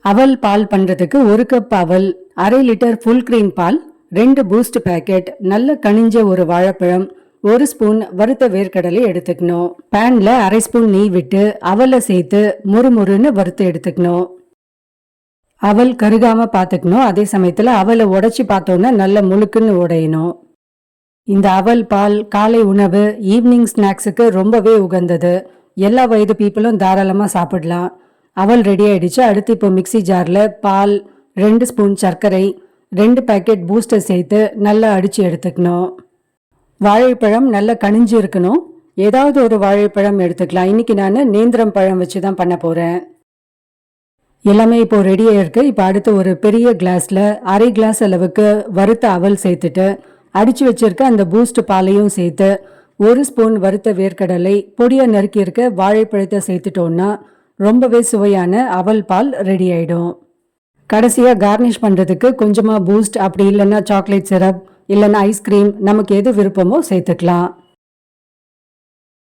அவல் பால் பண்றதுக்கு 1 கப் அவல், 1/2 லிட்டர் ஃபுல் கிரீம் பால், 2 பூஸ்ட் பேக்கெட், நல்ல கனிஞ்ச ஒரு வாழைப்பழம், 1 ஸ்பூன் வறுத்த வேர்க்கடலை எடுத்துக்கணும். பேன்ல 1/2 ஸ்பூன் நெய் விட்டு அவலை சேர்த்து முறுமுறுன்னு வறுத்து எடுத்துக்கணும். அவல் கருகாம பார்த்துக்கணும். அதே சமயத்துல அவலை உடைச்சு பார்த்தோன்னா நல்ல முழுக்குன்னு உடையணும். இந்த அவல் பால் காலை உணவு, ஈவினிங் ஸ்நாக்ஸுக்கு ரொம்பவே உகந்தது. எல்லா வயது பீப்புளும் தாராளமா சாப்பிடலாம். அவல் ரெடி ஆயிடுச்சு. அடுத்து இப்போ மிக்ஸி ஜார்ல பால், 2 ஸ்பூன் சர்க்கரை, 2 பேக்கெட் பூஸ்டர் சேர்த்து நல்லா அடிச்சு எடுத்துக்கணும். வாழைப்பழம் நல்லா கனிஞ்சு இருக்கணும். ஏதாவது ஒரு வாழைப்பழம் எடுத்துக்கலாம். இன்னைக்கு நான் நேந்திரம் பழம் வச்சு தான் பண்ண போறேன். எல்லாமே இப்போ ரெடியாக இருக்கு. இப்போ அடுத்து ஒரு பெரிய கிளாஸ்ல 1/2 கிளாஸ் அளவுக்கு வறுத்த அவல் சேர்த்துட்டு அடிச்சு வச்சிருக்க அந்த பூஸ்ட் பாலையும் சேர்த்து 1 ஸ்பூன் வறுத்த வேர்க்கடலை, பொடியா நறுக்கி இருக்க வாழைப்பழத்தை சேர்த்துட்டோம்னா ரொம்பவே சுவையான அவல் பால் ரெடி ஆயிடும். கடைசியா கார்னிஷ் பண்றதுக்கு கொஞ்சமா பூஸ்ட், அப்படி இல்லைன்னா சாக்லேட் சிரப், இல்லைன்னா ஐஸ்கிரீம், நமக்கு எது விருப்பமோ சேர்த்துக்கலாம்.